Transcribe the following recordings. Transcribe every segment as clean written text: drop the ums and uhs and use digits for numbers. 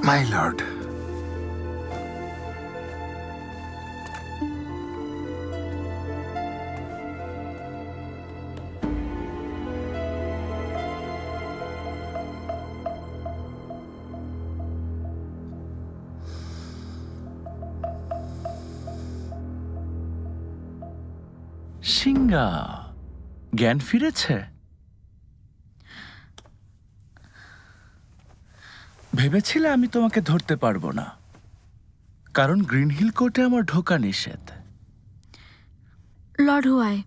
My lord, Sinha জ্ঞান ফিরেছে? ভেবেছিলে আমি তোমাকে ধরতে পারবো না, কারণ গ্রিন হিল কোর্টে আমার ঢোকা নিষেধ। লর্ড হুয়াই,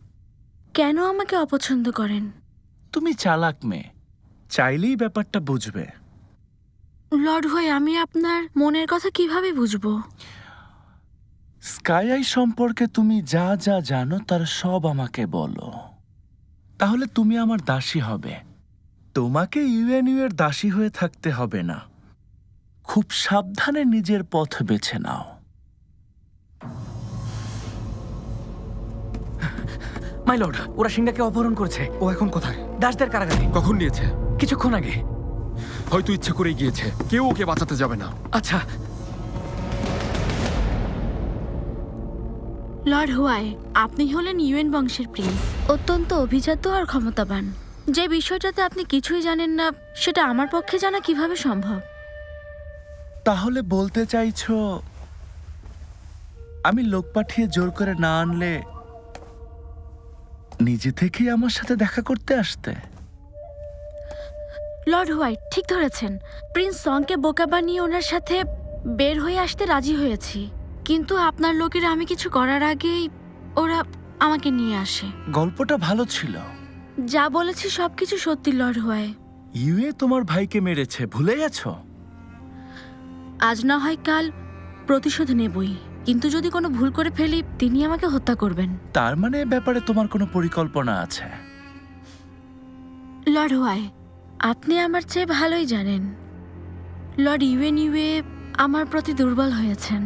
কেন আমাকে অপছন্দ করেন? তুমি চালাক মেয়ে, চাইলেই ব্যাপারটা বুঝবে। লর্ড হুয়াই, আমি আপনার মনের কথা কিভাবে বুঝবো? স্কাই আই সম্পর্কে তুমি যা যা জানো তার সব আমাকে বলো, তাহলে তুমি আমার দাসী হবে। তোমাকে ইউএনইউ এর দাসী হয়ে থাকতে হবে না। খুব সাবধানে নিজের পথ বেছে নাও। মাই লর্ড, ওরা সিংহাকে অপহরণ করেছে। ও এখন কোথায়? দাসদের কারাগারে। কখন নিয়েছে? কিছুক্ষণ আগে। হয়তো ইচ্ছে করেই গিয়েছে, কেউ ওকে বাঁচাতে যাবে না। আচ্ছা, লর্ড হুয়াই, আপনি হলেন ইউএন বংশের প্রিন্স, অত্যন্ত অভিজাত আর ক্ষমতাবান। যে বিষয়টাতে আপনি কিছুই জানেন না, সেটা আমার পক্ষে জানা কিভাবে সম্ভব? তাহলে বলতে চাইছো আমি লোক পাঠিয়ে জোর করে না আনলে নিজে থেকেই আমার সাথে দেখা করতে আসতে? লর্ড হুয়াই, ঠিক ধরেছেন। প্রিন্স সংকে বোকা বানিয়ে ওনার সাথে বের হয়ে আসতে রাজি হয়েছি, কিন্তু আপনার লোকেরা আমি কিছু করার আগেই ওরা আমাকে নিয়ে আসে। গল্পটা ভালো ছিল। যা বলেছি সবকিছু সত্যি লর্ড হুয়াই। ইউএ তোমার ভাইকে মেরেছে, ভুলে গেছো? আজ না হয় কাল প্রতিশোধ নেবই, কিন্তু যদি কোনো ভুল করে ফেলি তিনি আমাকে হত্যা করবেন। তার মানে এ ব্যাপারে তোমার কোনো পরিকল্পনা আছে? লর্ড হুয়াই, আপনি আমার চেয়ে ভালোই জানেন লর্ড ইউএনইউএ আমার প্রতি দুর্বল হয়েছেন।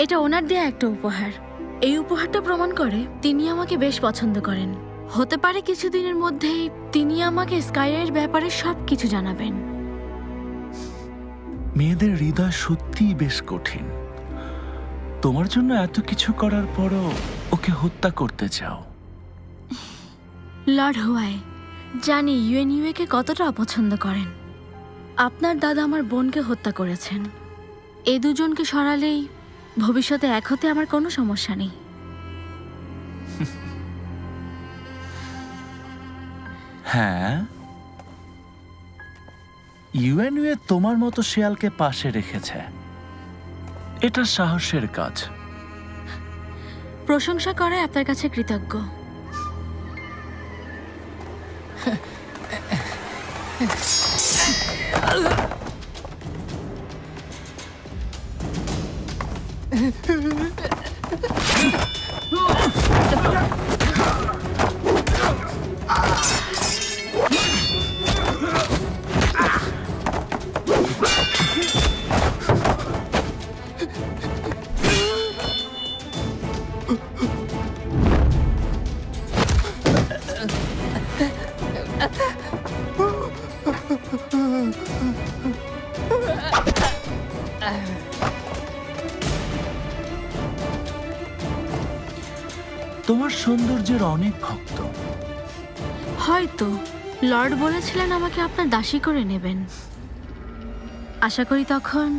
এটা ওনার দেয়া একটা উপহার। এই উপহারটা প্রমাণ করে তিনি আমাকে বেশ পছন্দ করেন। হতে পারে কিছুদিনের মধ্যেই তিনি আমাকে স্কাইয়ের ব্যাপারে সবকিছু জানাবেন। মেয়েদের হৃদয় সত্যিই বেশ কঠিন। তোমার জন্য এত কিছু করার পরও ওকে হত্যা করতে চাও? লর্ড হুয়াই, জানি ইউএনইউএ কে কতটা অপছন্দ করেন। আপনার দাদা আমার বোনকে হত্যা করেছেন। এই দুজনকে সরালেই ভবিষ্যতে এক হতে আমার কোনো সমস্যা নেই। হ্যাঁ, ইউএনইউ তোমার মতো শেয়ালকে পাশে রেখেছে। এটা সাহসের কাজ। প্রশংসা করায় আপনার কাছে কৃতজ্ঞ। তোমার সৌন্দর্যের অনেক ভক্ত। হয়তো লর্ড বলেছিলেন আমাকে আপনার দাসী করে নেবেন। আশা করি তখন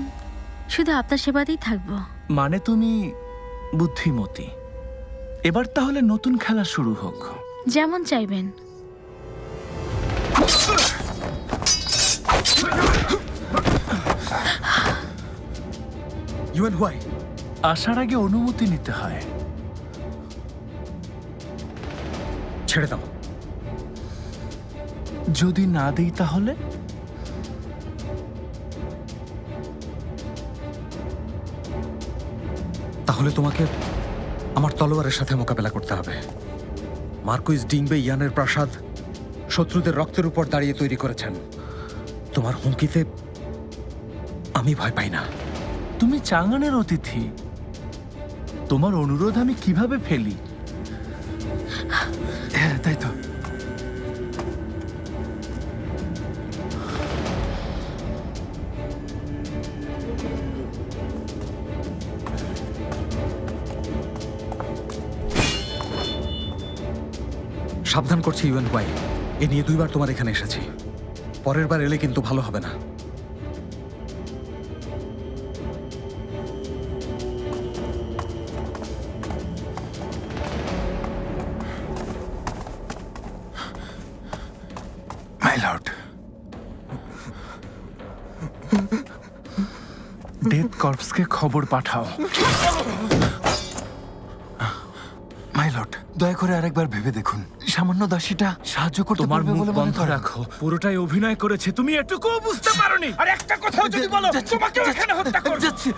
শুধু আপনার সেবাতেই থাকবো। মানে তুমি বুদ্ধিমতী। এবার তাহলে নতুন খেলা শুরু হোক। যেমন চাইবেন। ইউএন হুয়াই, আসার আগে অনুমতি নিতে হয়। ছেড়ে দাও। যদি না দিই তাহলে? তাহলে তোমাকে আমার তলোয়ারের সাথে মোকাবেলা করতে হবে। মার্কুইস ডিংবে ইয়ানের প্রাসাদ শত্রুদের রক্তের উপর দাঁড়িয়ে তৈরি করেছেন। তোমার হুমকিতে আমি ভয় পাই না। তুমি চাঙানের অতিথি। তোমার অনুরোধ আমি কিভাবে ফেলি? হ্যাঁ, তাই তো। সাবধান করছি ইউএন ওয়াই, এ নিয়ে 2 বার তোমার এখানে এসেছি। পরের বার এলে কিন্তু ভালো হবে না। মাই লর্ড, ডেথ কর্পসকে খবর পাঠাও। মাই লর্ড, দয়া করে আরেকবার ভেবে দেখুন। সামান্য দাসীটা সাহায্য করতে তোমার পারবে মুখ বলে মনে বন্ধ করেন? রাখো। পুরোটাই অভিনয় করেছে, তুমি এটুকুও বুঝতে পারোনি। আর একটা কথাও যদি বলো, তোমাকেও এখানে হত্যা করব। যাচ্ছি।